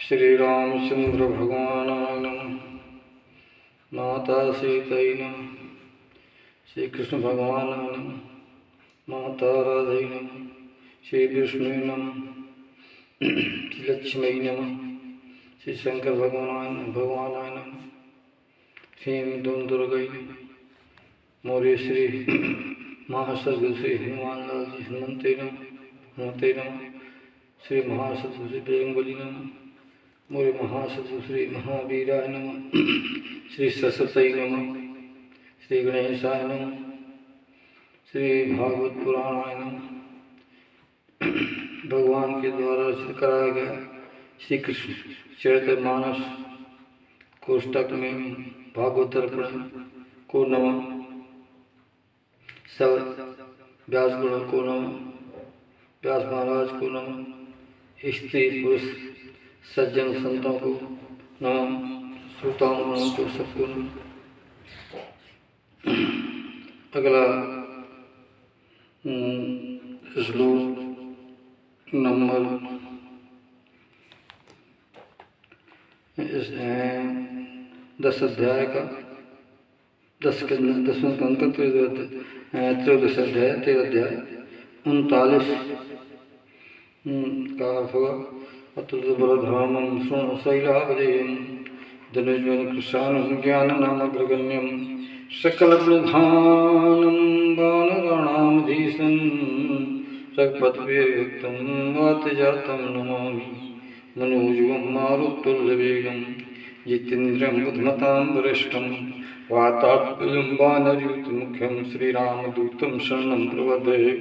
श्री रामचंद्र भगवानाय नमः। माता सीताय नमः। श्री कृष्ण भगवानाय नमः। माता राधाय नमः। श्री विष्णु नमः। श्री लक्ष्मी नमः। श्री शंकर भगवानाय नमः। श्री दोन दुर्गय नमः। मौर्य श्री महासद्गुरु श्री हनुमान लाल जी हनुमते नमः। श्री महासद्गुरु श्री बजरंगबली नमः। मौर्य महासद्गुरु श्री महावीराय नमः। श्री सरस्वती नमः। श्री गणेशाय नमः। श्री भागवत पुराणाय नमः। भगवान के द्वारा रचित कराया गया श्री कृष्ण चरितमानस कोष्टक में भागवत दर्पण को नमः। सब व्यास गुणों को नमः। व्यास महाराज को नमः। स्त्री पुरुष सज्जन संतों को नमः। श्रोताओं को सबको नमः। अगला श्लोक नंबर 10 अध्याय का 10वें स्कंद का 13 अध्याय 13 अध्याय 39 का अर्थ होगा। अतुलबलधामं शैलावदेयं धनुर्जन कृशानं ज्ञाननामग्रगण्यं सकलप्रधानं वानराणामधीशं रघुपतिव्यक्तं वातजातं नमामि मनोजवं मारुतुल्यवेगं जितेन्द्रियं बुद्धिमतां वरिष्ठं वातात्मजं वानरयूथमुख्यं श्रीरामदूतं शरणं प्रपद्ये।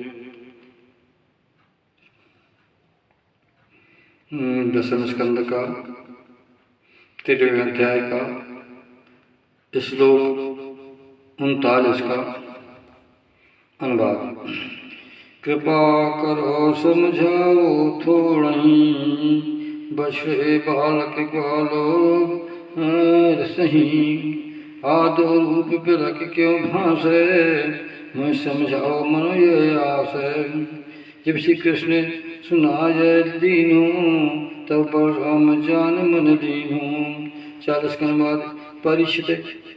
10वें स्कंद का 13वें अध्याय का श्लोक 39 का अनुवाद। कृपा करो समझाओ थोड़ी बछड़े बालक ग्वालो सही आदो रूप बिलक क्यों भांसे मैं समझाओ मनो ये आस। जब श्री कृष्ण ने सुना जय दीनू तब पर राम जान मन दीनू। 40 के बाद परीक्षित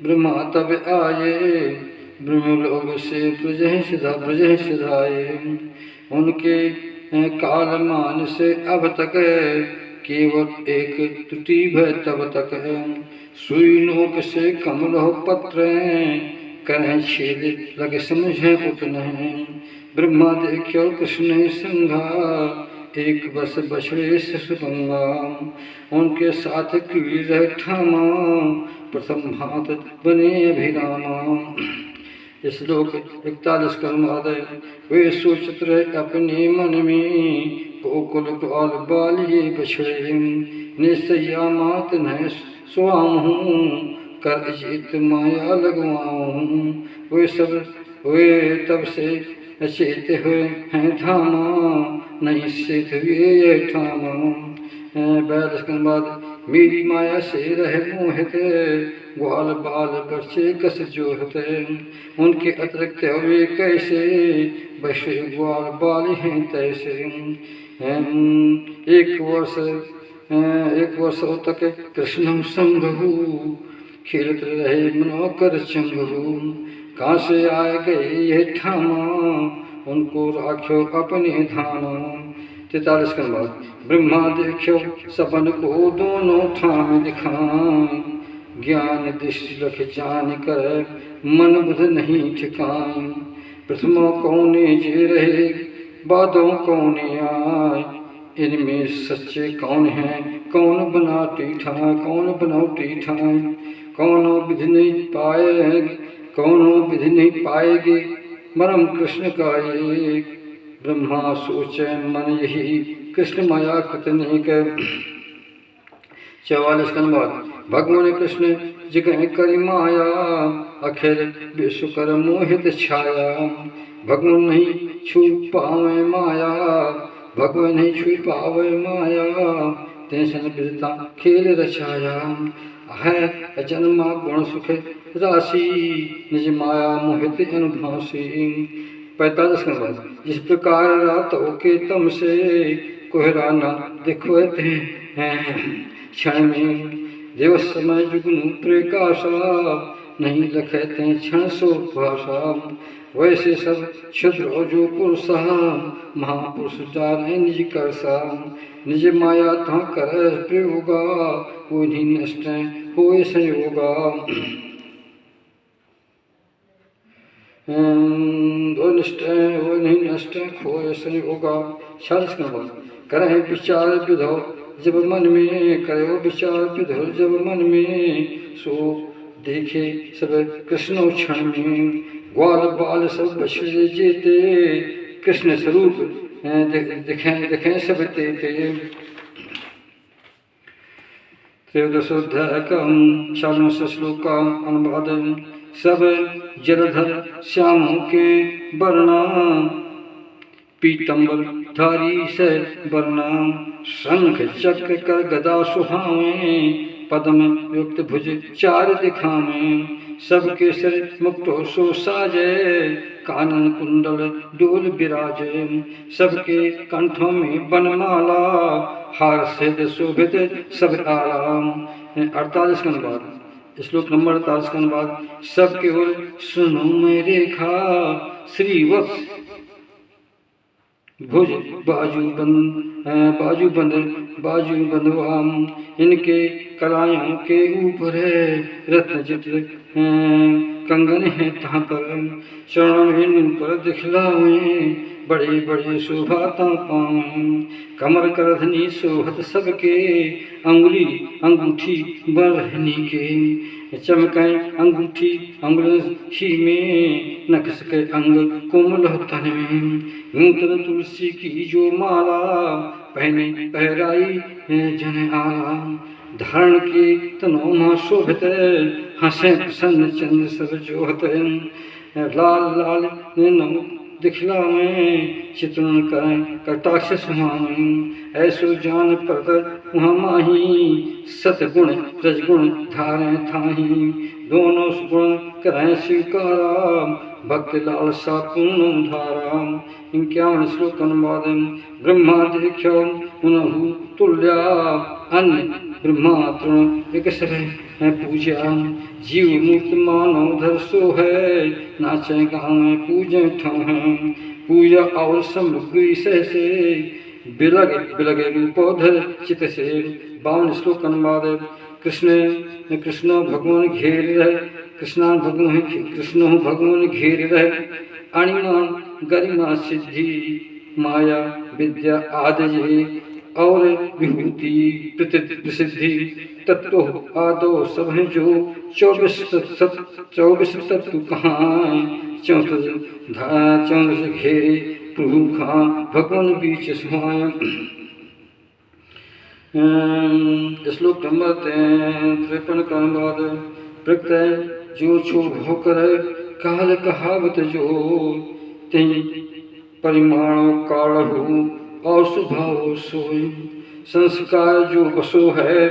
ब्रह्मा तब आए ब्रह्मलोक से प्रजह सिधाए। उनके काल मान से अब तक केवल एक त्रुटि भय तब तक सुई नोक से कमल पत्र करें छेद लगे समझे उतना। ब्रह्मा देखो कृष्ण संघा एक बस बछड़े से सुगंगा। उनके साथ कीर ठामा प्रथम भात बने अभिरामा। श्लोक 41 का अनुवाद। वे सोचत रहे अपने मन में गोकुल ग्वाल बालिए बछड़े निश्चया मात न स्वामहूँ कर जित माया लगवाऊँ। वे तब से अचेत हुए हैं धामा नहीं सिद्ध हुए ठामा। 42 के बाद मेरी माया से रहे मोहित ग्वाल बाल बच्चे कस जोहत। उनके अतिरिक्त वे कैसे बछड़े ग्वाल बाल हैं तैसे। एक वर्ष तक कृष्ण संभु खेलत रहे मनोकर चंगु। कहाँ से आए गए ये ठामा उनको राख्यो अपने धामा। 43 के बाद ब्रह्मा देखो सपन को दोनों ठाम दिखाए। ज्ञान दृष्टि रख जान कर मन बुध नहीं ठिकाए। प्रथमा कौने जे रहे बादों कौने आए। इनमें सच्चे कौन हैं कौन बनाती ठाए कौन बनाती ठाए। कौनो विधि नहीं पाएगी मरम कृष्ण का एक। ब्रह्मा सोचे मन यही कृष्ण माया कितने के। 44 के बाद भगवान कृष्ण जगह करी माया अखिल विश्व कर मोहित छाया। भगवान नहीं छू पावे माया भगवान नहीं छू पावे माया। तेसन विदता खेल रचाया है जन्मा गुण सुख राशि निज माया मोहित अनुभासी। 45 के बाद जिस प्रकार रातों के तम से कोहराना दिखवते क्षण में दिवस समय जुगनू प्रकाशा, नहीं लखते क्षण सो भाषा। वैसे सब क्षुद्र जो पुरुष महापुरुष जाने निज करसा, निज माया था कर प्रयोगा, वो नष्ट हो संयोगा। नष्ट खोय संयोगा। 40 नंबर करें विचार विधो जब मन में, करो विचार विधो जब मन में, सो देखे सब कृष्ण क्षण में। ग्वाल बाल सब बछड़े जेते, कृष्ण स्वरूप देखें सब तेते। 13 का 40 श्लोक का अनुवाद। सब जलधर श्यामों के वर्णा, पीतंबर धारी से वर्णा। शंख चक्र कर गदा सुहावे, पद्म युक्त भुज 4 दिखावे। सबके सिर मुक्तो सो साजे, कानन कुंडल डोल विराजे। सबके कंठों में बनमाला, हार से शोभित सब आराम। 48 का अनुवाद। श्लोक नंबर 48 का अनुवाद। सबके ओर सुनो मैं रेखा, श्रीवत्स भुज बाजू बंधवाम। इनके कलायों के ऊपर है रत्न चित्र कंगन है तहाँ पर। चरणों इन पर दिखलावे, बड़े बड़े शोभाता पावें। कमर करधनी शोभत सबके, अंगुली अंगूठी बरहनी के। चमकें अंगूठी अंगुल ही में, नक्श के अंग कोमल तन में। नूतन तुलसी की जो माला, पहने पहराई जन आला। धारण के तनो माँ शोभित, हंसे प्रसन्न चंद्र सब जोहत। लाल लाल नैनो दिखला में, चित्रण करें कटाक्ष सुहावें। ऐसो जान परत वहाँ माही, सतगुण रजगुण धारें थाही। दोनों गुण करें स्वीकारा, भक्त लालसा पूर्ण धारा। 51 श्लोक अनुवाद। ब्रह्मा देख्यो उनहु तुल्या, अन्य ब्रह्मा तृण एक सब पूजा। जीव मुक्त मानव धर सो है, नाचे गाँव में पूजे ठाव है। पूजा और समग्री से बिलग बिलग रूपोधर चित से। 52 श्लोक अनुवाद। कृष्ण भगवान घेर रहे, कृष्ण भगवान घेर रहे। अणिमा गरिमा सिद्धि, माया विद्या आदि और विभूति प्रसिद्धि। तत्व आदो सब हैं जो 24 तत्व कहाँ। 14 घेरे प्रभु खां, भगवान बीच सुहाए। श्लोक नंबर 53 का अनुवाद। प्रकृत जो क्षोभ होकर काल कहावत जो, तिन परिमाण काढ़ू और स्वभाव सोई। संस्कार जो बसो है,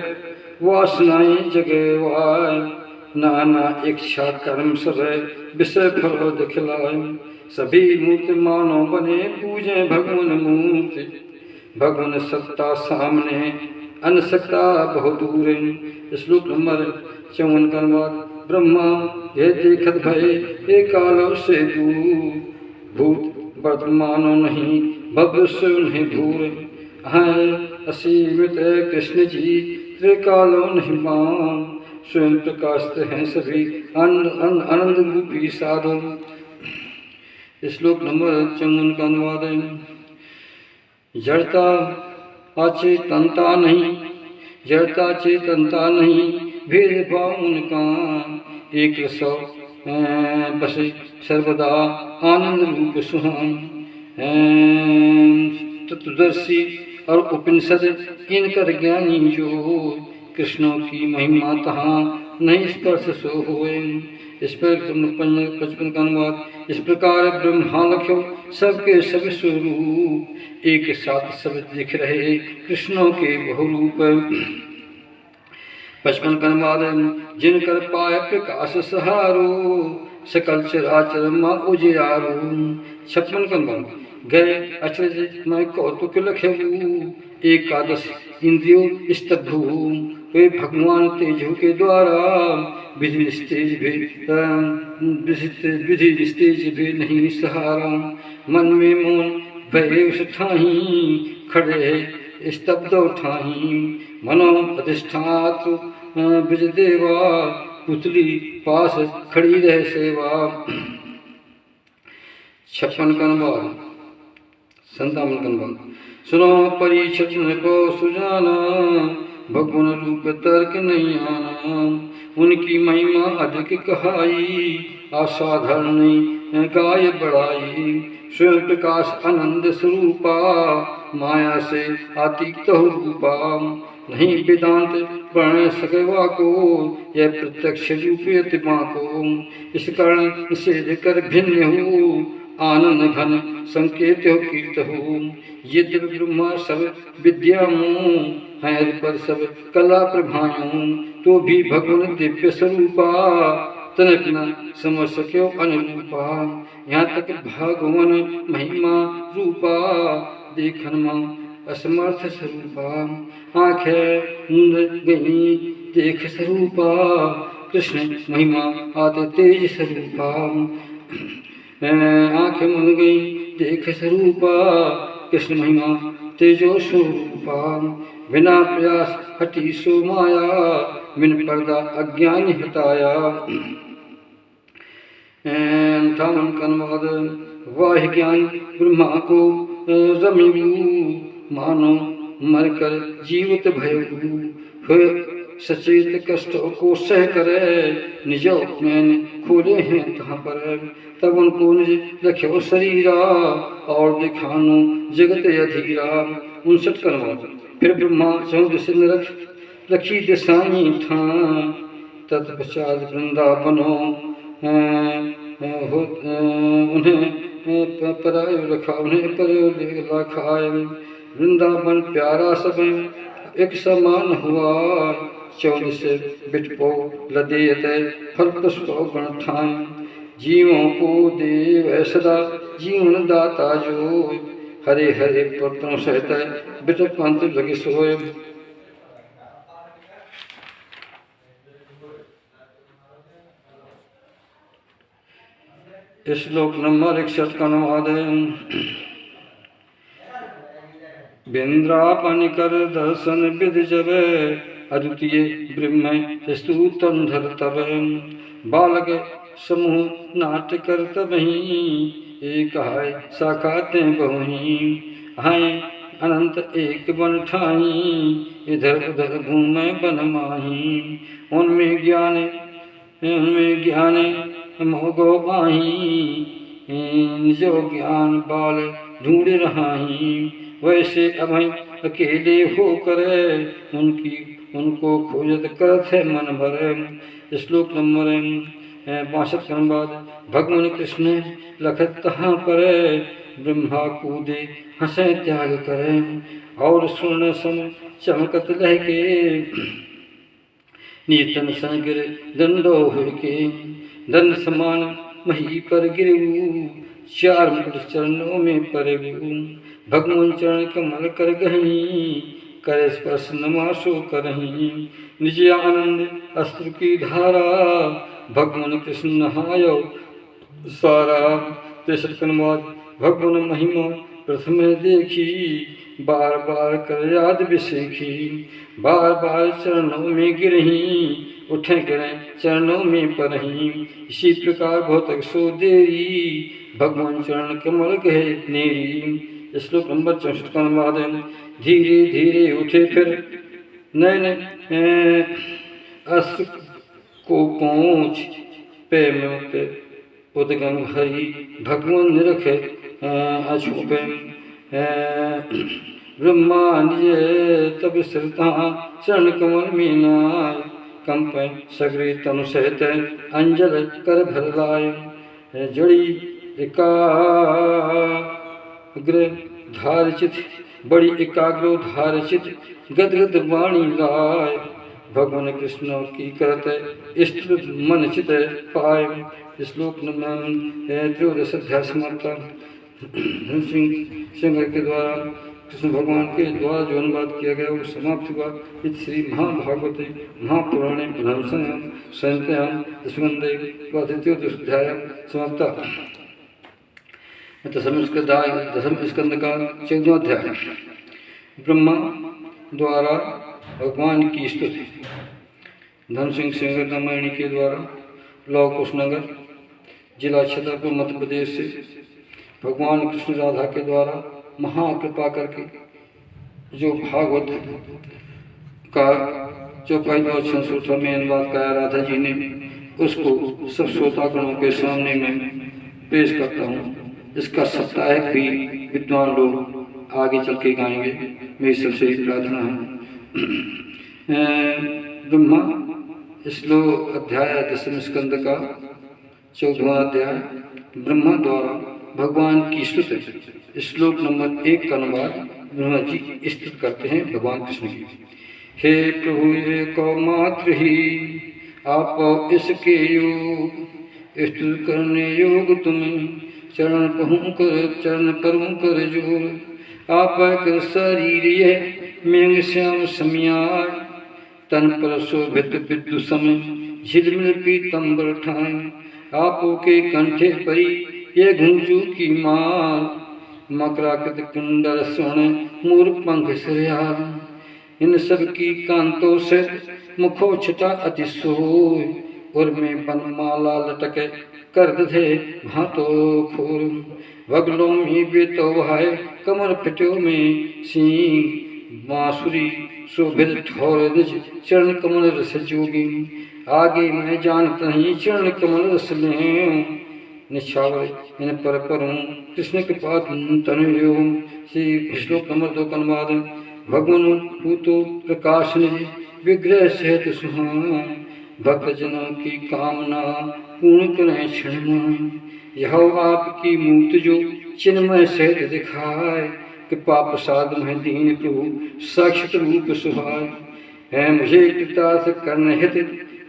वासनाएं जगे वाय। नाना इच्छा कर्म सब विषय फल दिखलाए। सभी मूर्ति मानव बने पूजे भगवान मूर्ति। भगवान सत्ता सामने, अनसत्ता बहुत दूर। श्लोक नंबर 54 का अनुवाद। ब्रह्मा ये देखत भय, ये कालो से दूर। भूत वर्तमानो नहीं, भविष्य नहीं दूर। हैं असीमित कृष्ण जी, त्रिकालो नहीं मान। स्वयं प्रकाशते हैं सभी आनंद रूपी साधु। श्लोक नंबर 54 का अनुवाद है। जड़ता अचेतनता नहीं, जड़ता चेतनता नहीं, भेदभाव उनका। एक सौ बस सर्वदा आनंद रूप सुहान। तत्वदर्शी और उपनिषद इनकर ज्ञानी जो, कृष्णों की महिमा तहाँ नहीं स्पर्श सो होए। इस पर 55 का अनुवाद। इस प्रकार ब्रह्मा लख्यो सबके सब स्वरूप, एक साथ सब दिख रहे कृष्णों के बहुरूप। 55 का अनुवाद। जिनकर पाए प्रकाश सहारो, सकल चराचर माँ उजियारो। 56 का अनुवाद। गए अचरज मैं कौतुक लख्यू, एकादश इंद्रियों स्तब्धु। वे भगवान तेजो के द्वारा विधि निस्तेज भी नहीं सहारा। मन में मौन भय ठाही, खड़े स्तब्ध ठाही। मनो अधिष्ठात विज देवा, पुतली पास खड़ी रह सेवा। 56 कनवार 57 कनवार। सुनो परीक्षित को सुजाना, भगवान रूप तर्क नहीं आना। उनकी महिमा अधिक कहाई, असाधारण गाय बढ़ाई। स्वयं प्रकाश आनंद स्वरूपा, माया से अतीत रूपा। नहीं वेदांत पढ़ सकवा को, यह प्रत्यक्ष रूप आत्मा को। इस कारण निषेध कर भिन्न हो, आनंद घन संकेत हो कीर्त हो। यद्य ब्रह्मा सब विद्यामों, है पर सब कला प्रभायों। तो भी भगवान दिव्य स्वरूपा, तनक न समझ सक्यो अनुरूपा। यहाँ तक भगवान महिमा रूपा, देखन मां असमर्थ स्वरूपा। आंखें मूंद गई देख स्वरूपा, कृष्ण महिमा आते तेज स्वरूपा। आंखें मूंद गई देख स्वरूपा, कृष्ण महिमा तेजो स्वरूपा। बिना प्रयास हटी सो माया, बिन पर्दा अज्ञान हटाया। 58 कनवाद। वाह ज्ञान ब्रह्मा को रमिबू, मानो मरकर जीवित भयबू। सचेत कष्टों को सह करे, निजो मैंने खोले हैं तहाँ पर। तब उनको निज रखो शरीरा, और दिखानो जगत अधीरा। 59 कनवाद। फिर ब्रह्मा 14 से नरक रखी दिशाई ठा, तत्पश्चात वृंदावनो उन्हें परायो रखा, उन्हें परायो रखाए। वृंदावन प्यारा सब एक समान हुआ, 14 से बिटपो लदेत फल पुष्प गण ठाए। जीवों को देव सदा जीवन दाता जो, हरे हरे पत्रों सहित बिट पंथ लगे सोए। श्लोक नंबर 61 का अनुवाद है। बिंद्रापन कर दर्शन विद जब, अद्वितीय ब्रह्म स्तुतम धर तब। बालक समूह नाट्य कर तबही, एक है साखाते बहुही। हाय अनंत एक बन ठाई, इधर उधर घूमे बन माही। उनमें ज्ञान मोगो माही, जो ज्ञान बाल ढूंढ रहाही। वैसे अभय अकेले हो करे, उनको खोजत करत है मन भर। श्लोक नंबर 62 के बाद। भगवान कृष्ण लखत तहाँ पर, ब्रह्मा कूदे हंसे त्याग करे। और स्वर्ण सम चमकत लहके, नीतन संगिर दंडो हुके। दंड समान मही पर गिरऊ, 4 मुकुट चरणों में परगू। भगवान चरण कमल कर गही, करे स्पर्श नमाशो करही। निज आनंद अस्त्र की धारा, भगवान कृष्ण नहायो सारा। 63 कनवाद। भगवान महिमा प्रथम देखी, बार बार कर याद बिसेखी। बार बार चरणों में गिरही, उठे गिरे चरणों में परही। इसी प्रकार बहुत सो देरी, भगवान चरण कमल गहे नेरी। श्लोक नंबर 64 का अनुवाद है। धीरे धीरे उठे फिर नैन अस्त्र को पहुँच, पे में उदगम हरि भगवान निरखे अछूपे। ब्रह्मा निज तब श्रता, चरण कमल में नाय। कंप सगरे तनु सहित अंजल कर भर लाय। जड़ी एकाग्र धारचित, बड़ी एकाग्र धारचित गदगद वाणी लाय। भगवान कृष्ण की करत स्त्र मन चित पाय। श्लोक नंबर 13 अध्याय समाप्त। सिंह के द्वारा कृष्ण भगवान के द्वारा जो अनुवाद किया गया वो समाप्त हुआ। इस श्री महाभागवते महापुराणे ब्रह्मसंहितायां संहितायां दशमस्कन्धे द्वितीयोऽध्याय समाप्ता। दशम स्कंद का 14वां अध्याय। ब्रह्मा द्वारा भगवान की स्तुति। धन सिंह सेंगर रामायणी के द्वारा लौ कुशनगर जिला छतरपुर मध्य प्रदेश से भगवान कृष्ण राधा के द्वारा महाकृपा करके जो भागवत का जो पहले 600 में अनुवाद किया राधा जी ने, उसको सब श्रोतागणों के सामने में पेश करता हूँ। इसका साप्ताहिक भी विद्वान लोग आगे चल के गाएंगे, मेरी सबसे प्रार्थना है। ब्रह्मा श्लोक अध्याय दशम स्कंद का 14वां अध्याय। ब्रह्मा द्वारा भगवान की स्तुति। श्लोक नंबर 1 का अनुवाद ब्रह्मा जी स्तुति करते हैं भगवान कृष्ण की। हे प्रभु एक मात्र ही आप इसके योग, स्तुति करने योग तुम्हें, चरण पहूँ कर जोर। आप कर शरीर ये मेघ श्याम समियाय, तन पर शोभित विद्यु समय, झिलमिल पीतंबर ठाय। आपो के कंठे परी ये घुंघरू की माल, मकराकृत कुंडल स्वर्ण मोर पंख श्रेयाल। इन सब की कांतों से मुखो छटा अति सोय, और में बनमाला लटके कर दधे भातो खोर। बगलों में बेतो है कमर पिटो में सिंह, बांसुरी शोभित ठौर निज चरण कमल रस जोगी। आगे मैं जानत नहीं चरण कमल रस लें, निछावर इन पर परूं कृष्ण के पाद तनयो। श्री श्लोक नंबर 2 का अनुवाद। भगवान भूतो प्रकाश निज विग्रह सहित सुहान, भक्त जनों की कामना पूर्ण करें क्षण में। यह आपकी मूर्ति जो चिन्मय सहित दिखाए, कृपा प्रसाद में दीन प्रभु साक्षात रूप सुहाय। है मुझे कृतार्थ करने हित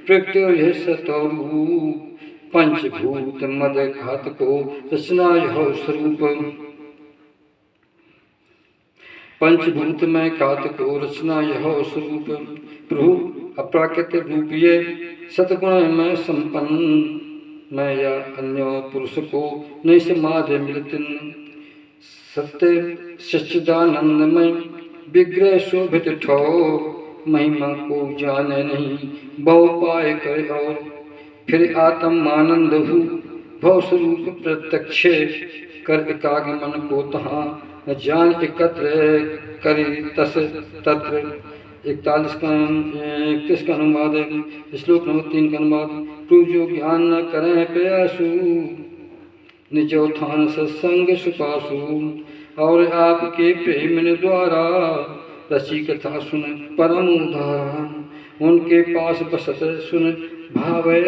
प्रकट यह सतरूप, पंचभूत मद घात को रचना यह स्वरूप। पंचभूत में घात को रचना यह स्वरूप। प्रभु अप्राकृत रूप ये सतगुण में संपन्न, मैं या अन्य पुरुष को नहीं समाधि मिलतिन। सत्य सच्चिदानंदमय विग्रह शोभित ठोर, महिमा को जाने नहीं बहु पाए करे और। फिर आत्मानंद हूँ भव स्वरूप प्रत्यक्ष, कर एकाग मन को तहाँ जान एकत्र करी तस तत्र। 31 का अनुवाद है। श्लोक नंबर 3 का अनुवाद। तू जो ज्ञान न करें प्रयासु, निजोत्थान सत्संग सुपासु। और आपके प्रेम द्वारा रची कथा सुन परम उदारा। उनके पास बसत सुन भावे,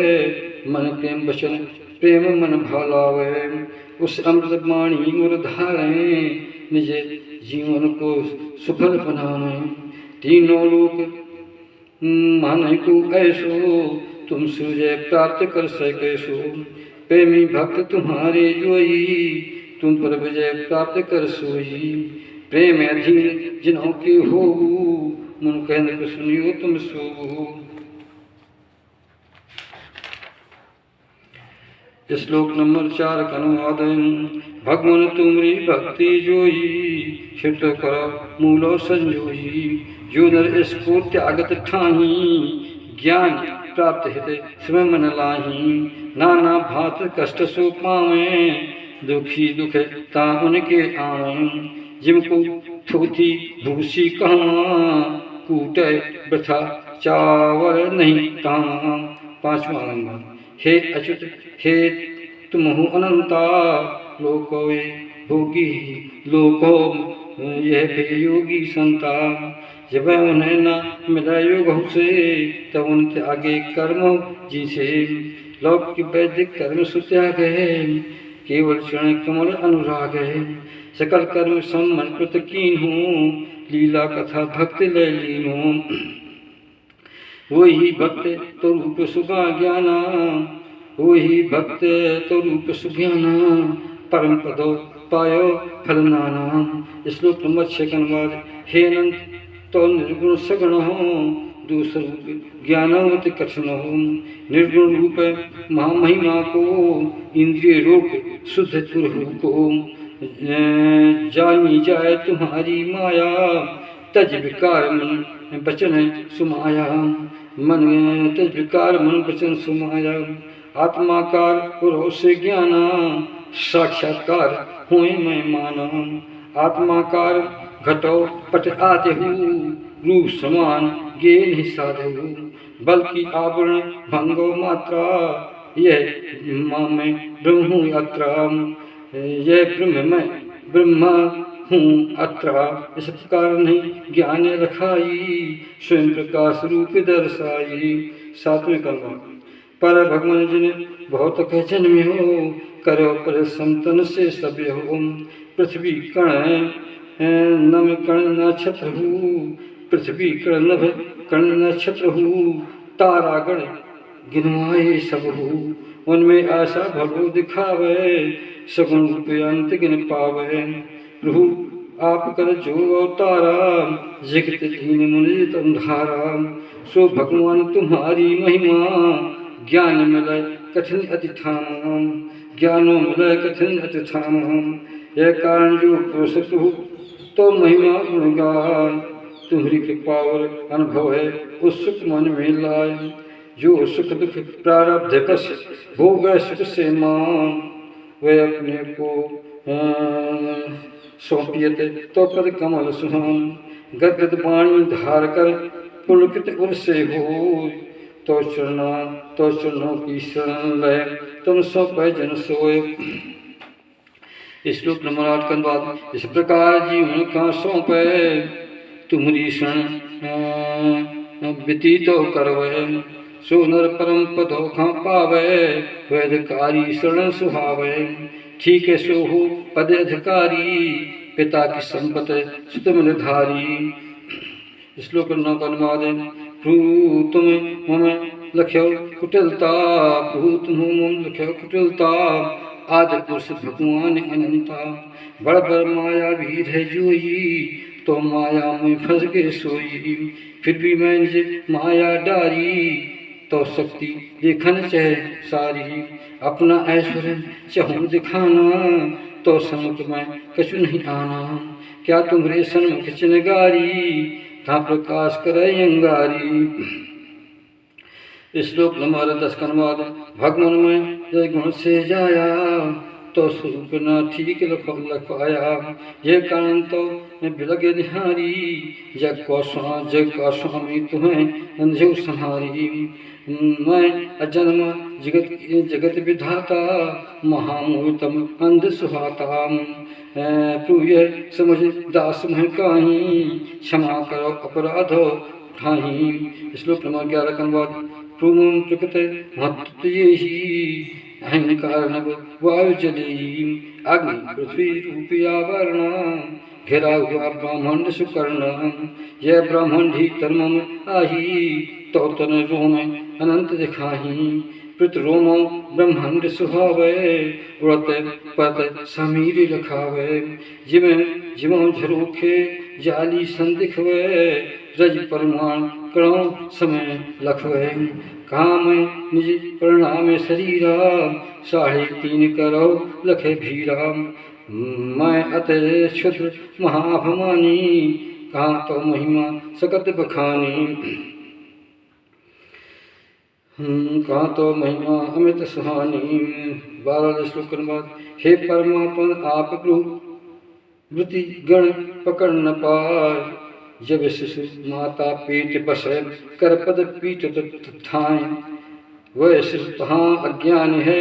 मन प्रेम वचन प्रेम मन भालावे। उस अमृत वाणी और धारें, निज जीवन को सुफल बनावें। तीनों लोक माने को ऐसो, तुम सूर्य प्राप्त कर सके सो। प्रेमी भक्त तुम्हारे जोई, तुम पर विजय प्राप्त कर सोई। प्रेम अधीन जिन्हों के हो, मन कहने सुनियो तुम सो। श्लोक नंबर 4 का अनुवाद। भगवान तुमरी भक्ति जोई, छिट कर मूलो संजोई। जो नर इसको त्यागत ठाही, ज्ञान प्राप्त हित समय मन लाही। नाना भात कष्ट सो पावे, दुखी दुख ता उनके आवे। जिनको थोथी भूसी कहाँ, कूटे वृथा चावर नहीं कहाँ। 5वां नंबर। हे अच्युत हे तुम हो अनंता, लोको भोगी लोको यह भी योगी संता। जब उन्हें न मिला योग से, तब उनके आगे कर्म जिसे। लौकिक वैदिक कर्म सुत्याग है, केवल चरण कमल अनुराग है। सकल कर्म समर्पित कीन हूँ, लीला कथा भक्त ले लीन हूँ। वही भक्त तो रूप सुगा ज्ञाना, वही भक्त तो रूप सुज्ञाना। परम पदो पायो फल नाना। श्लोक नंबर 6 का अनुवाद। हे अनंत तो निर्गुण सगुण हो, दूसर ज्ञानवत कठिन हो। निर्गुण रूप महामहिमा को, इंद्रिय रोक शुद्ध पुरहु को। जानी जाए तुम्हारी माया, तज विकार मन बचन सुमाया। मन तज विकार मन बचन सुमाया। आत्माकार पुरो से ज्ञाना, साक्षात्कार हुए मैं माना। आत्माकार घटो पट आदेहु, रूप समान गे नहीं साधु। बल्कि आवरण भंगो मात्रा, यह माँ में ब्रह्म हूँ अत्रा। यह ब्रह्म मैं ब्रह्म हूँ अत्रा। इस प्रकार नहीं ज्ञान रखाई, स्वयं प्रकाश रूप दर्शाई। 7वें कलमा। पर भगवान जी ने बहुत कह जन्मे हो, करो पर संतन से सभ्य हो। पृथ्वी कण नभ कण नक्षत्र हूँ, पृथ्वी कण नभ कण नक्षत्र हूँ। तारागण गिनवाए सब हूँ, उनमें आशा भलो दिखावे। सगुण रूप अंत गिन पावे। प्रभु आप कर जो अवतारा, जगत दीन मुनि तंधारा। सो भगवान तुम्हारी महिमा, ज्ञान मिले कठिन अति ठाम। ज्ञानो मिले कठिन अति ठाम। यह कारण जो पुरुष प्रभु तो महिमा गुणगान। तुम्हारी कृपा और अनुभव है उस सुख मन में लाए। जो सुख दुख प्रारब्ध कश भोग सुख से मान, वह अपने को सौंपियते तो पद कमल सुहान। गदगद वाणी धार कर पुलकित उर से हो, तो चरणों की शरण लय तुम सौंप जन सोए। श्लोक नंबर 8 का अनुवाद। इस प्रकार जीवन का सौंपे, तुम्हारी शरण व्यतीत करवे। सो नर परम पदो खा पावे, वेदकारी शरण सुहावे। ठीक है सो हो पद अधिकारी, पिता की संपत्ति सुत निर्धारी। श्लोक 9 का अनुवाद। प्रभु तुम मम लख्यो कुटिलता, प्रभु तुम मम लख्यो कुटिलता। आदि पुरुष भगवान अनंता, बड़ बड़ माया भी है जोई। तो माया में फंस गए सोई, फिर भी मैं निज माया डारी। तो शक्ति देखन चाहे सारी, अपना ऐश्वर्य चाहूँ दिखाना। तो सन्मुख में कछु नहीं आना, क्या तुम्हारे सन्मुख चिनगारी। था प्रकाश करे अंगारी। श्लोक नंबर 10 का अनुवाद। भगवान में जय गुण से जाया, तो स्वरूप न ठीक लखवाया। यह कारण तो बिलग निहारी, जग का स्वामी तुम्हें अंधो संहारी। मैं अजन्म जगत विधाता, महामूर्तम अंध सुहाता। प्रभु यह समझ दास मह काही, क्षमा करो अपराधो ठाही। श्लोक नंबर 11 का अनुवाद। प्रभु प्रकृत महत्व ही, अहंकार नभ वायु जली। अग्नि पृथ्वी रूपी आवरण, घेरा हुआ ब्राह्मण सुकर्ण। यह ब्राह्मण ही तर्म में आही, तो तन रोम अनंत दिखाही। पृथ रोमो ब्रह्मांड सुहावे, उड़त पत समीर लखावे। जिमो झरोखे जाली संदिखवे, रज परमाण कणों समय लखवे। काम निज परिणाम शरीरा, 3.5 करो लखे भीरा। मैं अतः क्षुद्र महाभमानी, कहाँ तो महिमा सकत बखानी। कहाँ तो महिमा अमित सुहानी। 12 श्लोक के बाद। हे परमात्मा आप प्रभु वृत्ति गण पकड़ न पाए। जब शिशु माता पीठ बसे, कर पद पीठ ठाए। वह शिशु तहाँ अज्ञान है,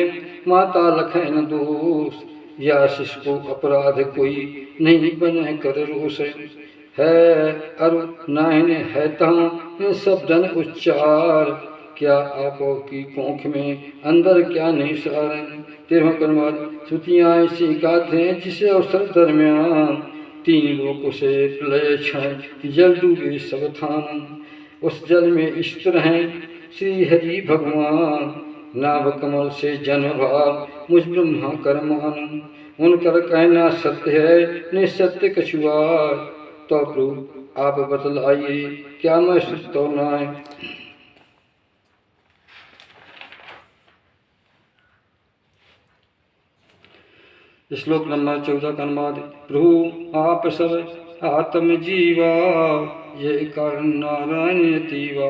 माता लखे न दोष। या शिशु को अपराध कोई नहीं बने कर रोष। है अरु नाहिन है तहाँ शब्दन उच्चार, क्या आपो की कोंख में अंदर क्या नहीं सार। 13वां अनुवाद। श्रुतियाँ ऐसी गाते हैं जिसे अवसर दरमियान, 3 लोकों से प्रलय क्षण जल डूबे सब थान। उस जल में स्थिर हैं श्री हरि भगवान, नाभ कमल से जन्म भाव मुझ ब्रह्मा कर मान। उनकर कहना सत्य है निसत्य कछुआर। तो प्रभु आप बतलाइए क्या मैं सुत तो नाय। श्लोक नंबर 14 का अनुवाद। प्रभु आप सब आत्म जीवा ये कारण नारायण तीवा।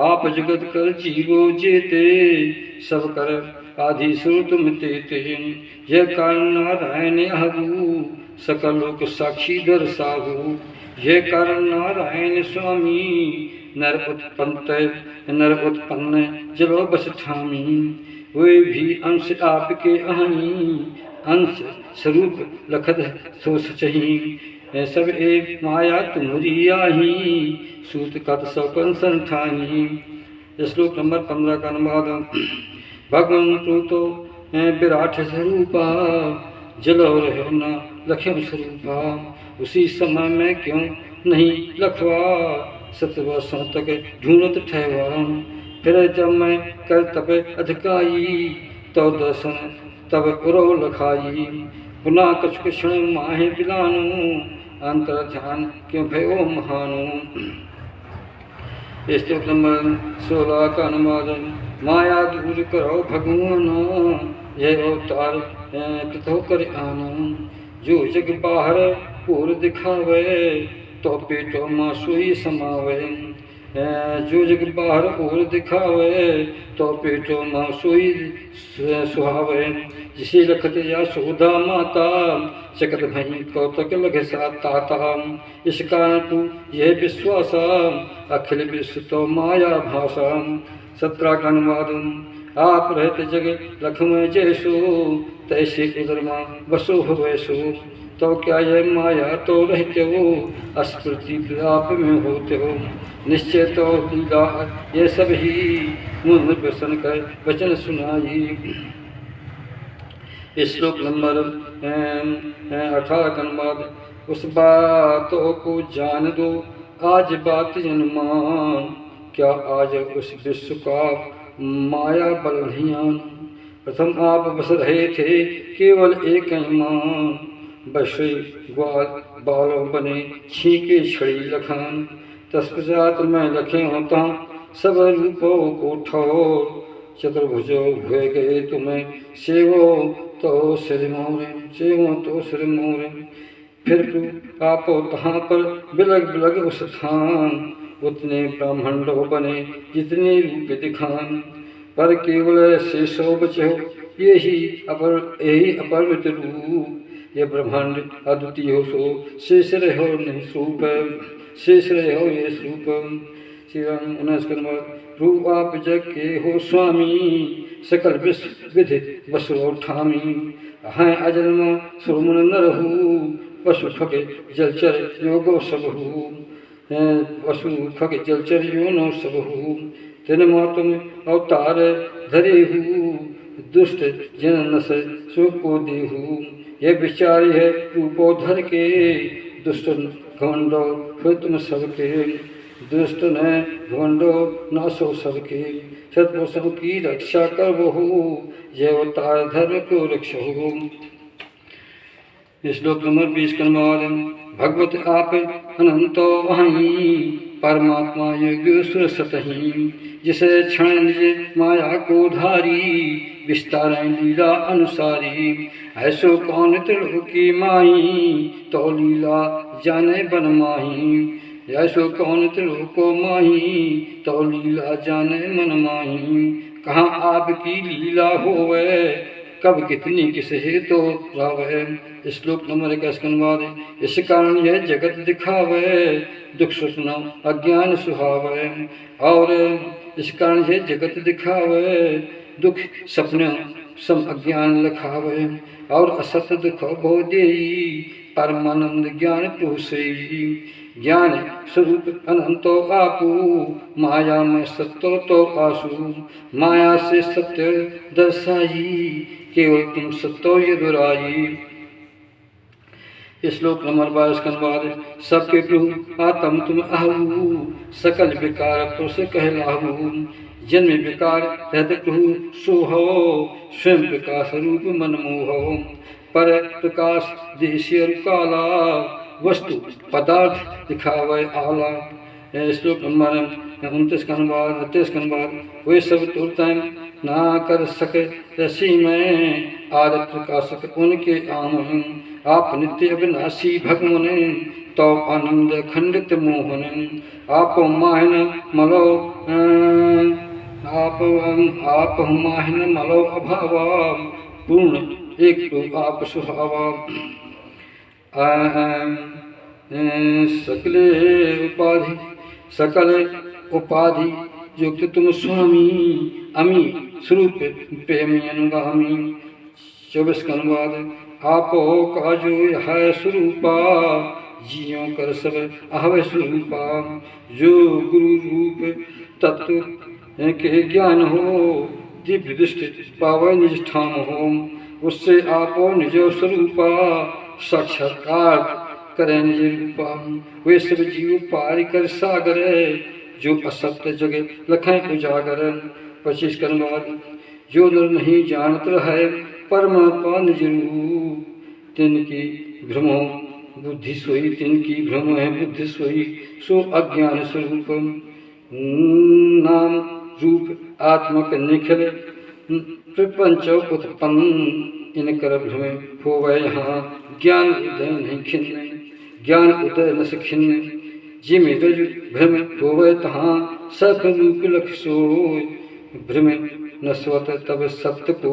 आप जगत कर जीवो जेते सब कर आदि सुर तुम तेते। यह कारण नारायण आहू सकल लोक साक्षी दर्शाहू। यह कारण नारायण स्वामी नर उत्पन्न जलो बस ठामी। वे भी अंश आपके अहमी अंश स्वरूप लखत सो सचही। सब एक माया तुम्हारी आही सूत कत सौकन संठानी। श्लोक नंबर 15 का अनुवाद। भगवान तो विराट स्वरूपा जलो रहो न लख्यम स्वरूपा। उसी समय में क्यों नहीं लखवा 7 वर्षों तक ढूंढत ठहवा। फिर जब मैं कर तब अधिकाई तो दर्शन तब पुरो लखाई। पुनः कछ क्षण माहे बिलानु अंतर ध्यान क्यों भयो महानु। श्लोक नंबर 16 का अनुवाद। माया दूर करो भगवान यह अवतार कृतो कर आना। जो जग बाहर पूर दिखावे तो पेटो माँ सोई समावे। जो जग बाहर और दिखावे तो पेटो माँ सोई सुहावे। जिसे लखत यशोदा माता चकत भई कौतक लग ताता। इस कारण तू यह विश्वास अखिल विश्व तो माया भाषा। 17 का अनुवाद। आप रहते जग लखमय जैसो तैसे उधर माँ बसो हो वैसो। तो क्या यह माया तो रहते हो अस्मृति आप में होते हो। निश्चय तो लीला ये सब ही मुझ प्रसन्न कर वचन सुनाई। श्लोक नंबर 18 का अनुवाद। उस बातों को जान दो आज बात जन्मान। क्या आज उस विश्व का माया बल ध्यान। प्रथम आप बस रहे थे केवल एक मान। बसे ग्वाल बालों बने छीके छड़ी लखान। तत्पश्चात में लखे होता सब रूपों को ठोर। चतुर्भुजो हुए गए तुम्हें सेवो तो सिर मोरे सेवो तो सिर मोरे। फिर आपो तहाँ पर बिलग बिलग उस स्थान। उतने ब्राह्मणों बने जितने रूप दिखान। पर केवल शेषो बचो यही अपरिमित रूप। ये ब्रह्मांड अद्वितीय हो सो शेष रहो निःस्वरूप। शेष रहो ये स्वरूप। श्री राम 19 प्रभु आप जग के हो स्वामी सकल विश्व विधि बसो ठामी। हैं अजन्म सुरमुन न रहू पशु खगे जलचर योगो सबहू। पशु खगे जलचर योनो सबहू। तिन तुम अवतार धरे हू दुष्ट जन नस सुख को देहू। यह विचारी है रूपो धर के दुष्ट घमंडो फिर तुम सबके। दुष्ट न घमंडो नासो सबके। सत्पुरुषों की रक्षा कर बहु जय अवतार धर्म को रक्षो। श्लोक नंबर 20 का अनुवाद। भगवत आप अनंतो अहि परमात्मा योगेश्वर सतहि। जिसे क्षण निज माया को धारी विस्तार लीला अनुसारी। ऐसो कौन त्रिलोकी माही तो लीला जाने बन माही। ऐसो कौन त्रिलोको माही तो लीला जाने मन माही। कहाँ आपकी लीला होवे कब कितनी किसे तो रावे। श्लोक नंबर 21 का अनुवाद। इस कारण यह जगत दिखावे दुख स्वप्न अज्ञान सुहावे। और इस कारण यह जगत दिखावे दुख सपने सम अज्ञान लखावे। और असत दुख बोधेयी परमानंद ज्ञान पुरुषेयी। ज्ञान स्वरूप अनंतो आपू माया में सत्यो तो आसु। माया से सत्य दर्शाई केवल तुम सत्यो ये दुराई। श्लोक नंबर 22 कनवाद। सबके प्रभु आत्म तुम आहू, सकल विकार पुरुष कहलाहू। जन्म विकार रहते प्रभु सो हो, स्वयं प्रकाश रूप मन मोह। पर प्रकाश देशीय काला, वस्तु पदार्थ दिखावे आला। श्लोक नंबर 29 का अनुवाद 30 का अनुवाद। वे सब तुरताएं ना कर सके रसी में, आदि प्रकाशक उनके आम हैं। आप नित्य अविनाशी भगवन, तो आनंद खंडित मोहन। आप माहिन मलो आप माहिन मलो अभावा, पूर्ण एक तो आप सुहावा। सकल उपाधि युक्त तुम स्वामी, अमी स्वरूप प्रेमी अनुगामी। 24 का अनुवाद। आपो का जो है स्वरूपा, जियो कर सब अहव स्वरूपा। जो गुरु रूप तत्व के ज्ञान हो, दिव्य दृष्टि पावे निज ठाम हो। उससे आपो निज स्वरूपा, साक्षात्कार करें निज रूपा। वे सब जीव पार कर सागर, जो असत्य जगह लखें उजागर। 25 का अनुवाद। जो नर नहीं जानत है परमात्मा निज रूप, तिनकी भ्रमो बुद्धि सोई। तिनकी भ्रम है बुद्धि सोई, सो अज्ञान स्वरूप। नाम रूप आत्मक निखिल प्रपंच उत्पन्न, इनकर भ्रम होवे यहाँ ज्ञान उदय नहीं खिन्न। ज्ञान उदय न से खिन्न, जिम रज भ्रम होवे तहाँ सख रूप लख सोय। भ्रम नस्वत तब सत्य को,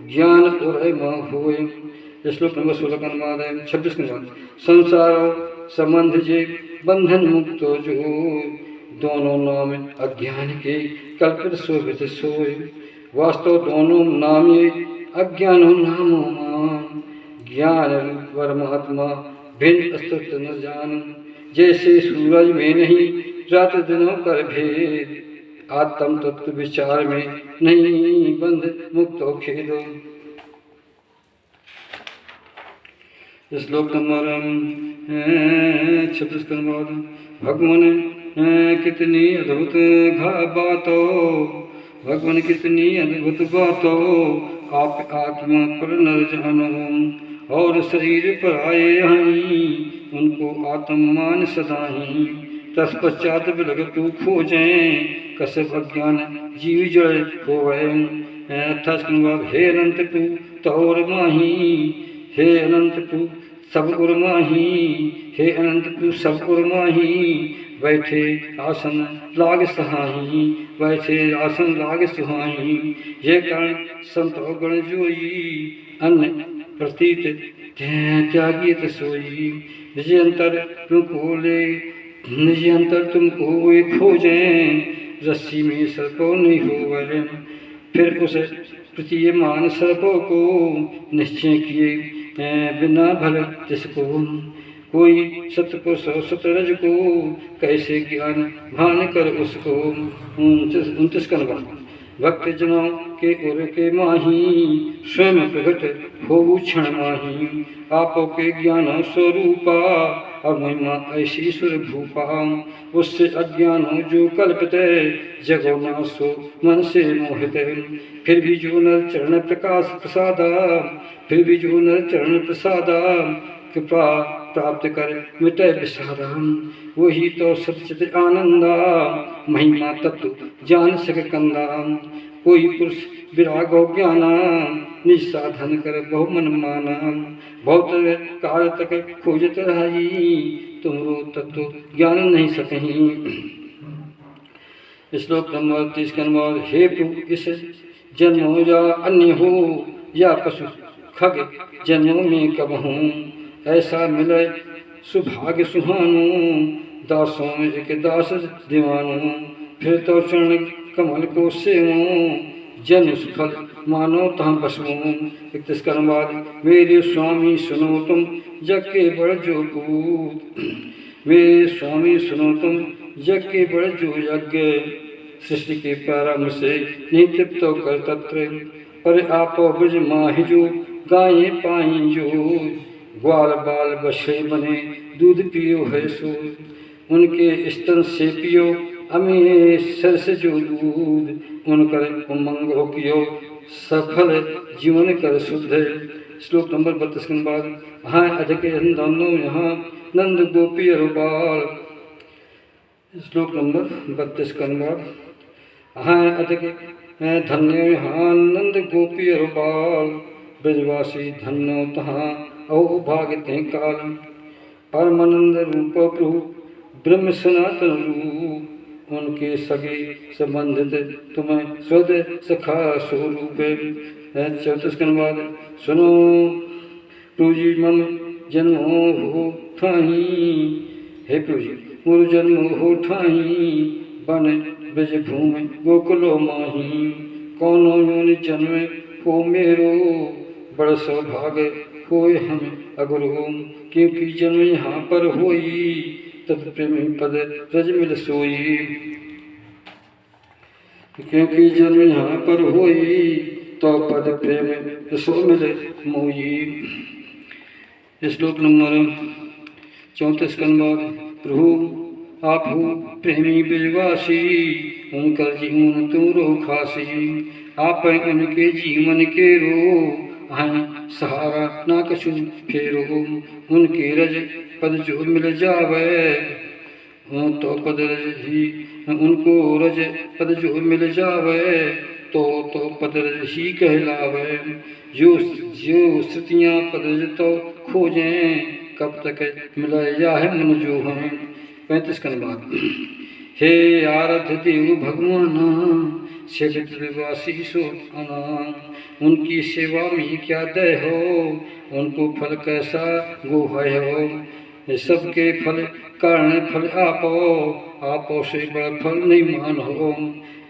ज्ञान उदय न होए। श्लोक नंबर 16 का अनुवाद है। 26 का अनुवाद। संसार संबंध जे बंधन मुक्त जो, दोनों नाम अज्ञान के कल्पित शोभित सोए। वास्तव दोनों नाम ये अज्ञान नामो मान, ज्ञान रूप परमात्मा भिन्न अस्तित्व न जान। जैसे सूरज में नहीं रात दिनों कर भेद, आत्म तत्व विचार में नहीं बंध मुक्त खेद। श्लोक नंबर 26 का अनुवाद। भगवान कितनी अद्भुत बातों, भगवान कितनी अद्भुत बातों, आप आत्मा पर नर जानो। और शरीर पर आए हैं, उनको आत्म मान सदाही। तत्पश्चात बिलग तू खोजें, कसब अज्ञान जीव जड़ होवे। 28 का अनुवाद। हे अनंत तू तोर माही, हे अनंत तू सब उर माही। हे अनंत तू सब उर माही, बैठे आसन लाग सहाही। बैठे आसन लाग सुहाही। ये कारण संत गण जोई, अन्न प्रतीत त्यागित सोई। निज अंतर तुमको ले, निज अंतर तुमको वे खोजें, रस्सी में सर्पो नहीं होवे। फिर उस प्रतीयमान सर्पों को निश्चय किए बिना भल जिसको। कोई सत्य को सौ सतरज को, कैसे ज्ञान भान कर उसको। 29 का अनुवाद। भक्त जनों के उर के माही, स्वयं प्रकट हो क्षण माही। आपो के ज्ञान स्वरूपा, और महिमा ऐसी सुर भूपा। उससे अज्ञान जो कल्पित, जगो नासो मन से मोहित। फिर भी जो नर चरण प्रकाश प्रसादा, फिर भी जो नर चरण प्रसादा, कृपा प्राप्त कर मिटे विषादा। वही तो सचित आनंदा, महिमा तत्व जान सक कंदा। कोई पुरुष विरागो ज्ञाना, निज साधन कर बहु मन माना। बहुत काल तक खोजत रही, तुमरो तत्व ज्ञान नहीं सकहीं। श्लोक नंबर 30 का अनुवाद। हे प्रभु इस जन्म या अन्य हो, या पशु खग जन्मों में कब हूँ। ऐसा मिले सुभाग्य सुहानो, दासों में एक दास दीवानो। फिर तो चरण कमल को सेवो, जन्म सुफल मानो तहाँ बसमो। 31 का अनुवाद। मेरे स्वामी सुनो तुम जग के बड़ जो पूत, मेरे स्वामी सुनो तुम जग के बड़ जो यज्ञ। सृष्टि के प्रारंभ से नहीं तृप्त कर तत्र, पर आप ब्रज माहि जो गाये पाई जो। ग्वाल बाल बछड़े बने दूध पियो है सो, उनके स्तन से पियो अमीसर से जो दूध, उनकर उमंग हो कियो सफल जीवन कर शुद्ध। श्लोक नंबर 32 के बाद हाँ अधिक दोनों यहाँ नंद गोपी बाल। श्लोक नंबर 32 के बाद हाँ अधिक धन्य यहाँ नंद गोपी बाल, ब्रजवासी धन्यो तहाँ अहो भाग्य काल। परमानंद रूप प्रभु ब्रह्म सनातन रूप, उनके सगे संबंधित तुम्हें स्वद सखा स्वरूप। 34 के बाद सुनो प्रभु जी मम जन्म हो ठाही, हे प्रभु जी मोर जन्म हो ठाही, बन ब्रज भूमि गोकुलो माही। कौनो योनि जन्म हो मेरो, बड़ सौभाग्य होए हमें अगुरु, क्योंकि जन्म यहाँ पर होई तत्प्रेमी पद रज मिल सोई। क्योंकि जन्म यहाँ पर होई तो पद प्रेम सो मिले मोई। श्लोक नंबर 34 के बाद प्रभु आप हो प्रेमी ब्रजवासी, उनकर जीवन तुम रो खासी। आप उनके जीवन के रो हैं सहारा ना कछु फेरो, उनके रज पद जो मिल जावे तो पद रज ही, उनको रज पद जो मिल जावे तो पद रज ही कहलावे। जो जो श्रुतियाँ पद रज तो खोजें, कब तक मिल जाए मन जो हैं। 35 के बाद हे आराध्य देव भगवान, सेवासी सोना, उनकी सेवा में क्या दय हो, उनको फल कैसा गोहय हो। सबके फल कारण फल आपो से बड़ा फल नहीं मान हो।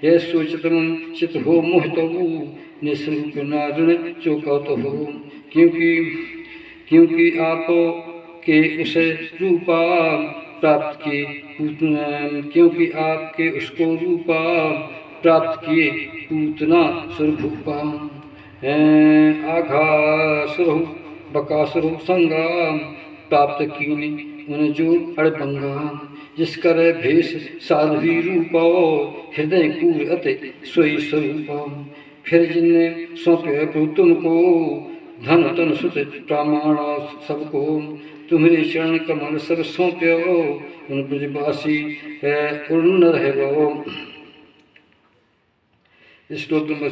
यह सोचत मन चित हो मोहित हो, निस्रूप नारण चौकत हो। क्योंकि आप के उसे रूपा प्राप्त किए, क्योंकि आपके उसको रूपा प्राप्त किए पूतना सुरभूपा। आघासुरहु बकासुरहु संगाम, प्राप्त कीने उन जो अड़बंगा। जिसकर भेष साध्वी रूपो, हृदय कूर अति सोई स्वरूपा। फिर जिनने सौंपे प्रभु तुमको, धन तन सुत प्रामाण सबको। तुम्हारे चरण कमल सब सौंप्यो, उन ब्रजवासी उड़न रहो। श्लोक नंबर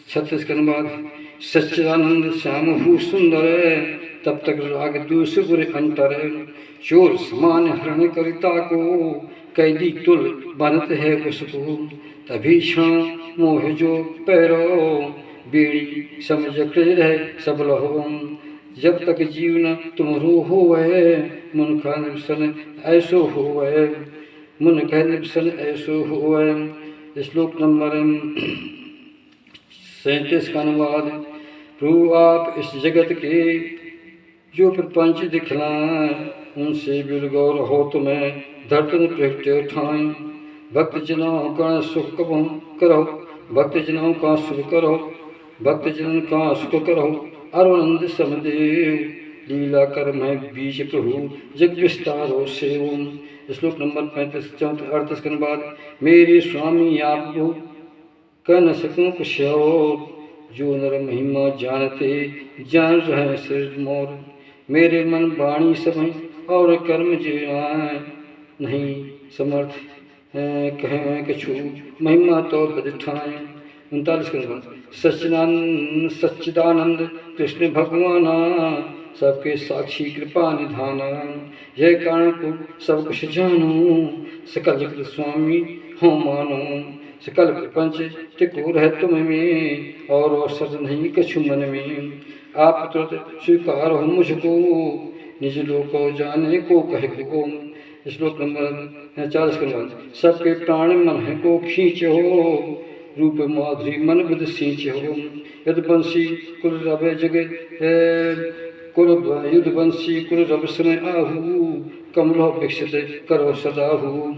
36 के बाद सच्चिदानंद श्याम हु सुंदर, तब तक राग दूष गुर अंतर। चोर समान हरण करिता को, कैदी तुल बनत है उसको। तभी क्षण मोह जो पैरो, बेड़ी समझ रहे सब लहो। जब तक जीवन तुमरो होवे, मन का निवसन ऐसो होवे, मन का निवसन ऐसो होवे। श्लोक नंबर 37 का अनुवाद। प्रभु आप इस जगत के जो प्रपंच दिखलाएं, उनसे बिलगौर हो तुम्हें धरतन प्रगटे ठाएं। भक्त जनों का सुख कबहु करो, भक्त जनों का सुख करो, भक्त जन का सुख करो। अरुणंद समदेव लीला कर मैं बीच प्रभु, जग विस्तारो सेव। श्लोक नंबर 35 38 के बाद। मेरे स्वामी आप कह न सकूं कुछ और, जो नर महिमा जानते जान रहे सिर मोर। मेरे मन वाणी समय और कर्म जीवाएं, नहीं समर्थ कहें कछु महिमा तो बदिठाएं। 39 के बाद। सच्चिदानंद कृष्ण भगवाना, सबके साक्षी कृपा निधाना। जय कारण को सब कुछ जानू, सकल जगत स्वामी हो मानो। सकल प्रपंच टिको रह तुम में, और औसत नहीं कछु मन में। आप तुरंत स्वीकार हो मुझको, निज लोक जाने को कहे को। श्लोक नंबर 40 के बाद। सबके प्राण मन को खींचो, रूप माधुरी मन बुध सींचो। यद बंसी कुल रवे जगे कुल युद्ध बंसी कुल रव समय आहू, कमलो विकसित करो सदाहू।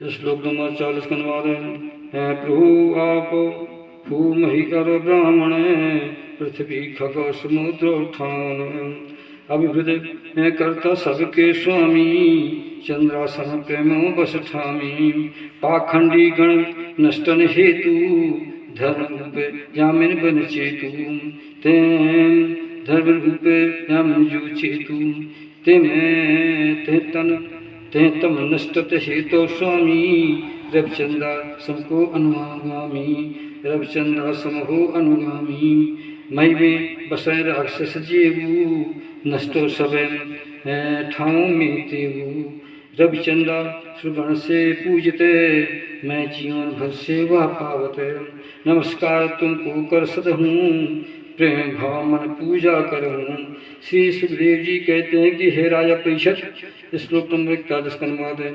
श्लोक नंबर 40 का अनुवाद है। प्रभु आप भूमि कर ब्राह्मण पृथ्वी खग समुद्र उठान अभिवृद्ध करता सबके स्वामी चंद्रासन प्रेमो बस ठामी पाखंडी गण नष्टन हेतु धर्म रूप जामिन बन चेतु तेम धर्म रूप जामिन जो चेतु ते तम नष्टत हेतु स्वामी रविचंद्र समको अनुगामी रविचंद्र समहो अनुगामी मई में बसै राक्षस जेवू नष्टो सब ठाव में तेवू रविचंद्र सुगण से पूजते मैं जीवन भर सेवा पावत नमस्कार तुमको कर सद हूँ प्रेम भाव मन पूजा करूँ। श्री सुखदेव जी कहते हैं कि हे राजा परीक्षित श्लोक नंबर 41 का अनुवाद है।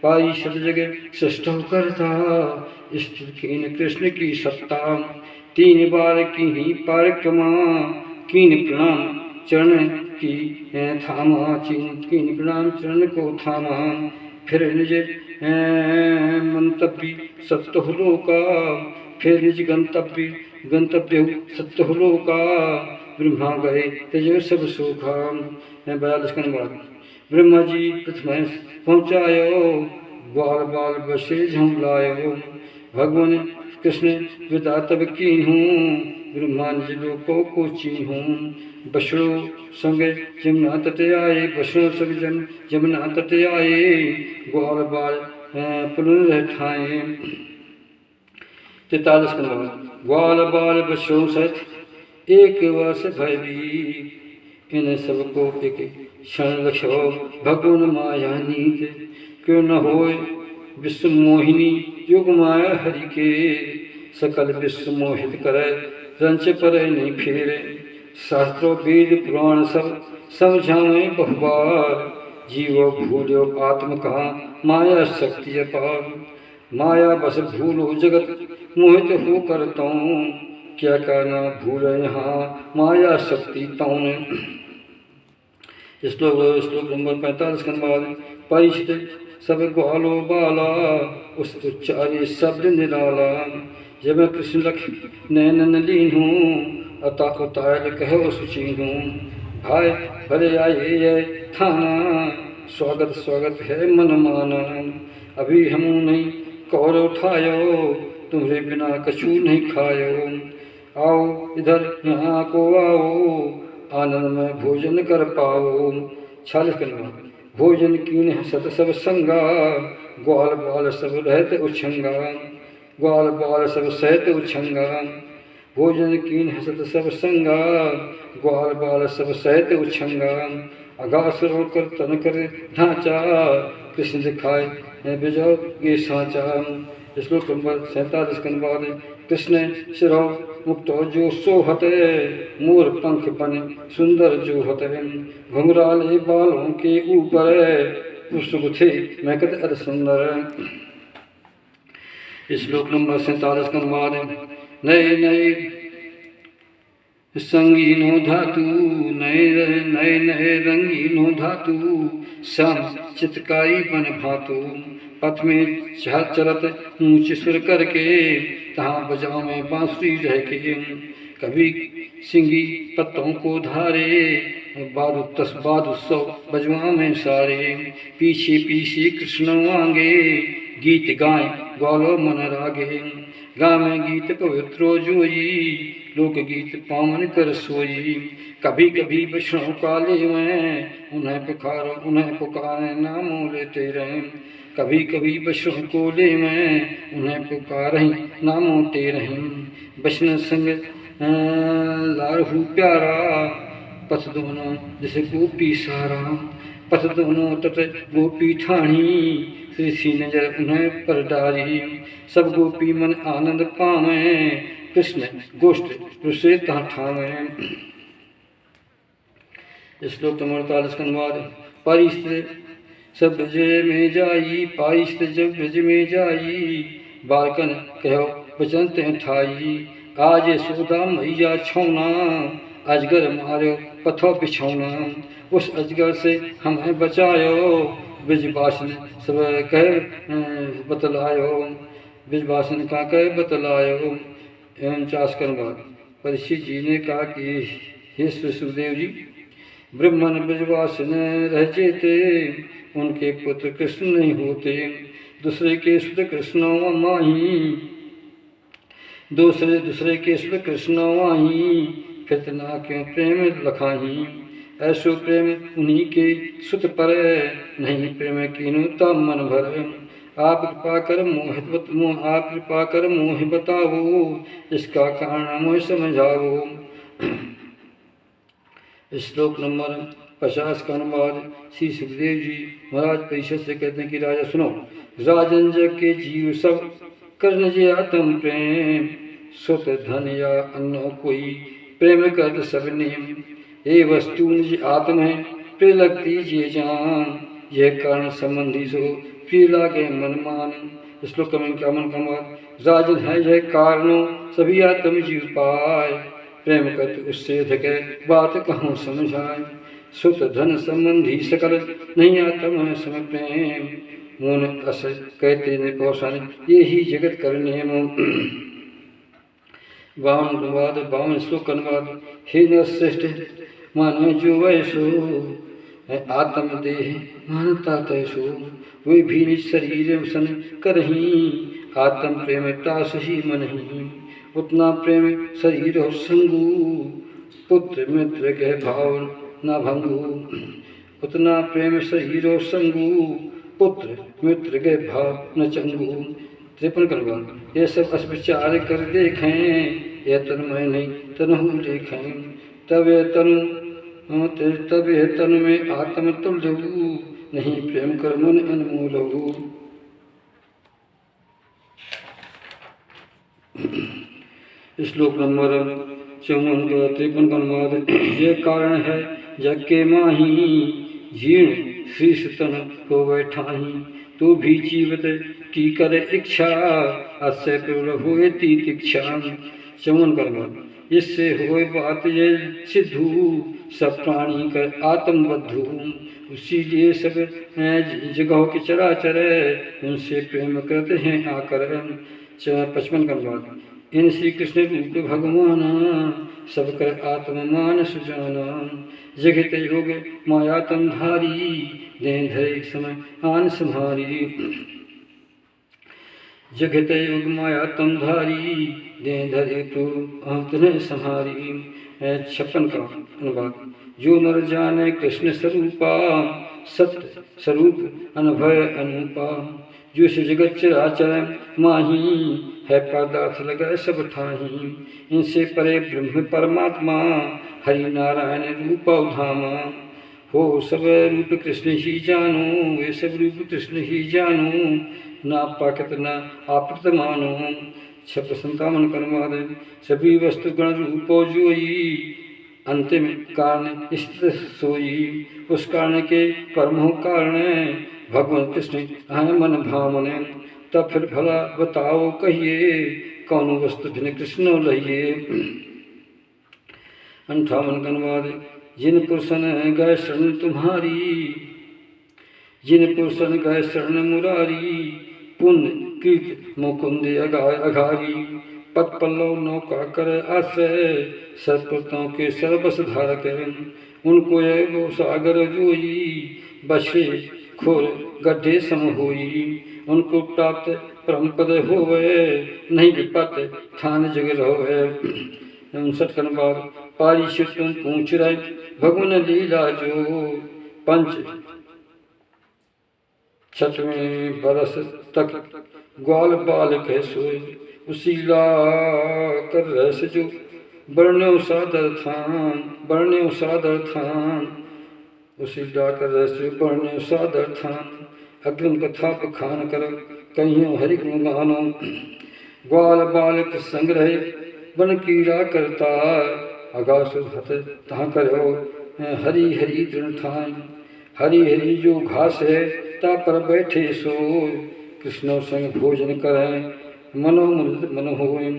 पाई सत जगह सृष्ट करता स्थिर कृष्ण की सत्ता 3 बार की ही परिक्रमा कीन प्रणाम चरण की थामा कीन प्रणाम चरण को थामा फिर निज मंतव्य सत्य लोका फिर निज गंतव्य सत्य लोका ब्रह्मा गए तेजो सब सुखा 42 का अनुवाद। ब्रह्मा जी प्रथम पहुँचायो ग्वाल बाल बसे झुमलायो भगवान कृष्ण विदा तब कीन हूँ ब्रह्मा निज लोकों को चीन हूँ बछड़ो संग जमुना तट आए बछड़ो संग जमुना तट आए ग्वाल बाल पुनः रह ठाए 43 का अनुवाद। ग्वाल बाल बछड़ों सहित 1 वर्ष भयभीत इन सबको एक क्षण रखो भगवान माया नीत क्यों न होए विश्व मोहिनी युग माया हरि के सकल विश्व मोहित करे रंच पर नहीं फेरे शास्त्रों वेद पुराण सब समझावे बहुबार जीवो भूलो आत्म कहा माया शक्ति अपार माया बस भूलो जगत मोहित हो करता हूँ क्या करना भूल यहाँ माया शक्ति तौन। श्लोक नंबर 45 का अनुवाद। परिचित सब ग्वालो बाला उस उच्चारी शब्द निराला जब मैं कृष्ण लख नैनन लीन हूँ अता उतार कहो सुचीन हूँ भाई भले आए ये थाना स्वागत स्वागत है मन माना अभी हम नहीं कौर उठायो तुम्हारे बिना कछू नहीं खायो आओ इधर यहाँ को आओ आनंद में भोजन कर पाओ। 46 करना भोजन कीन है सत सब संगा ग्वाल बाल सब रहते उछंगा ग्वाल बाल सब सहते उछंगा भोजन कीन है सत सब संगा ग्वाल बाल सब सहते उछंगा आगास रोकर तन कर ढांचा कृष्ण दिखाए बिजो ये सांचा। श्लोक नंबर 47 का अनुवाद। कृष्ण शिरो मुक्तो जो सोहत मोर पंख बने सुंदर जो होते घुंघराले बालों के ऊपर पुष्प थे महकत अति सुंदर। श्लोक नंबर 47 का अनुवाद। नए नए संगीनो धातु नए नए नए रंगीनो धातु श्याम चित्रकारी बन भातु पथ में चलत ऊंच सुर करके तहाँ बजाओ में बांसुरी रह के कभी सिंगी पत्तों को धारे बादुत्सव बजवा में सारे पीछे पीछे कृष्ण वांगे गीत गाए ग्वालो मन रागे गावे गीत पवित्रो जोई लोकगीत पावन कर सोई कभी कभी वैष्णव काले में उन्हें पुकारे नामों लेते रहे कभी कभी वैष्णव कोले में उन्हें पुकारें नामों ते रहे वैष्णव संग लारहू प्यारा पथ दोनों जैसे गोपी सारा पथ दोनों तट गोपी ठाणी श्री नजर उन्हें पर डारी सब गोपी मन आनंद पावे कृष्ण गोष्ठ रुसे ठावे। श्लोक नंबर 48 का अनुवाद। परिस्थित सब ब्रज में जाई पाइस्त जब ब्रज में जाई बालकन कहो बचन ते ठाई आज यशोदा मैया छौना अजगर मारो पथो बिछौना, उस अजगर से हमें बचायो, ब्रजवासिन सब कह बतलायो, ब्रजवासिन का कह बतलायो। 49 बाद परीक्षित जी ने कहा कि हे सुदेव जी, ब्रह्मन ब्रजवासिन रह चेते, उनके पुत्र कृष्ण नहीं होते, दूसरे के सुत कृष्ण माही, दूसरे के सुत कृष्ण माही, फिर तना क्यों प्रेम लखाही, ऐसो प्रेम उन्हीं के सुत पर, नहीं प्रेम कीनु तब मन भर। आप कृपा कर मोह बताओ, इसका कारण मोह समझाओ। श्लोक नंबर 50 का अनुवाद। श्री सुखदेव जी महाराज परीक्षित से कहते हैं कि राजा सुनो, राजन जग के जीव सब कर्ण जी आत्म प्रेम, सुत धन या अन्य कोई प्रेम कर सब नेम, ये वस्तु निज आत्म है प्रिय लगती जे जान, यह कारण संबंधी सो प्रिय लागे मन मान। श्लोक में क्या मन का राजन है यह कारणों सभी आत्म जीव पाए, प्रेम कर उससे धके बात कहूँ समझाए, सुत धन संबंधी सकल नहीं आत्म सम प्रेम, मोन अस कहते ने पौषण ये ही जगत करने बावन श्लोक अनुवाद। हे नरश्रेष्ठ, माने जो वैसो आत्म देह मानता तैसो, वे भी निज शरीर सन करही, आत्म प्रेम तास ही मन ही, उतना प्रेम शरीर हो संगू, पुत्र मित्र के भाव न भंगू, उतना प्रेम शरीर हो संगू, पुत्र मित्र के भाव न चंगू। 53 करवा। ये सब अस विचार कर देखें, यह तन मैं नहीं तनहु देखें, तब यह तन में आत्म तुल्य नहीं, प्रेम कर मन अनमोल हो। श्लोक नंबर 54 का 53 का अनुवाद। ये कारण है जग के माही, जीर्ण शीर्ष तन को बैठाही, तो भी जीवत की करे इच्छा, अस्य प्रबल होए तीतिक्षा। 54 का अनुवाद। इससे होए बात ये सिद्धू, सब प्राणी कर आत्मबद्धू, इसीलिए सब जगहों के चराचर उनसे प्रेम करते हैं आकर। 55 का अनुवाद। इन श्री कृष्ण रूप भगवान, सब कर आत्म मान सुजाना, जगत योग माया तंधारी, दे धरे समय आन संहारी, जगत योग माया तंधारी, दे धरे तो संहारी। 56 का अनुवाद। जो नर जाने कृष्ण स्वरूपा, सत्य स्वरूप अनुभय अनुपा, जो इस जगत चराचर माही, है पदार्थ लगा सब ठाही, इनसे परे ब्रह्म परमात्मा, हरि नारायण रूप धामा, हो सब रूप कृष्ण ही जानो, ये सब रूप कृष्ण ही जानो, ना पाकत ना आपृत मानो। 57 का अनुवाद। सभी वस्तु गण रूपो जोई, अंतिम कारण स्थित सोई, उस कारण के परमो कारण, भगवान कृष्ण है मन भावने, तब फिर भला बताओ कहिए, कौन वस्तु भिन्न कृष्ण लहिए। 58 का अनुवाद। जिन पुरुषन गए शरण तुम्हारी, जिन पुरुषन गए शरण मुरारी, पुण्य कीर्ति मुकुंद अघारी, पद पल्लव नौका कर आश्रय, सर्वप्रतों के सर्वस धारक, उनको ये सागर जोई, बछे खोर गड्ढे सम होई, उनको प्राप्त परम पद होवे, नहीं विपत थान जग रहोवे। 59 का अनुवाद। पारिषद तुम पूछ रहे भगवान लीला जो, पंच छठवें बरस तक ग्वाल बाल कह सोए, उसी ला कर रस जो वर्ण्यो सादर थान, उसी ला कर रस जो वर्ण्यो सादर थान, अग्रिम कथा बखान कर कहियों हरि गुण गानो, ग्वाल बालक संग्रह वन कीड़ा करता, अगासुर हत तहाँ करो हरि हरि दृढ़ ठान, हरि हरि जो घास है ता पर बैठे सो, कृष्ण संग भोजन करें मनोमुद मन होए,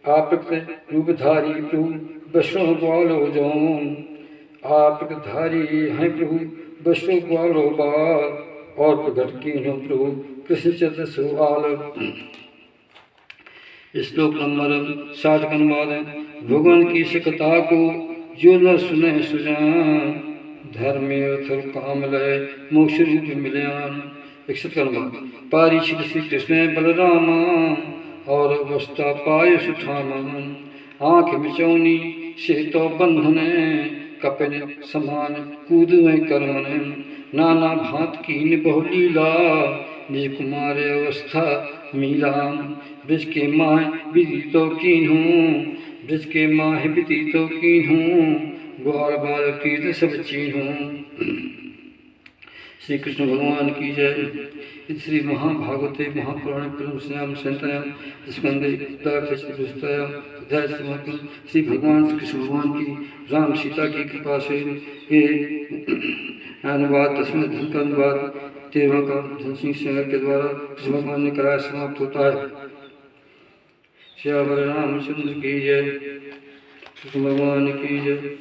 आपृत रूपधारी प्रभु वैष्णव ग्वालो जौन, आप धारी हैं प्रभु बसो ग्वालो बाल, और प्रगट की हो प्रभु कृष्ण चंद्र सुआल। श्लोक नंबर 60 का अनुवाद है। भगवान की इस कथा को जो न सुने सुजान, धर्म अर्थ काम लय मोक्ष रूप मिल्यान। 61 का अनुवाद। पारीक्षित श्री कृष्ण बलरामा, और अवस्था पाय सुठामा। आँख मिचौनी से तो बंधन, कपिन समान कूद में कर्मन। नाना भांत की बहु लीला, निज कुमार अवस्था मीरा। ब्रज के माह विधि तो कीन्हू, ब्रज के माह विधि तो कीन्हू, ग्वाल बाल कीर्त सब चीन्हू। श्री कृष्ण भगवान की जय। श्री महाभागवते महापुराणे परमश्याम संहितायां स्कंदे उत्तरार्धचतुष्टयाम् अध्याय समाप्त। श्री भगवान श्री कृष्ण भगवान की राम सीता की कृपा से ये अनुवाद 10वें अध्याय का अनुवाद 13वां का धनसिंह सेंगर के द्वारा कृष्ण भगवान ने कराया समाप्त होता है। श्यावर रामचंद्र की जय। कृष्ण भगवान की जय।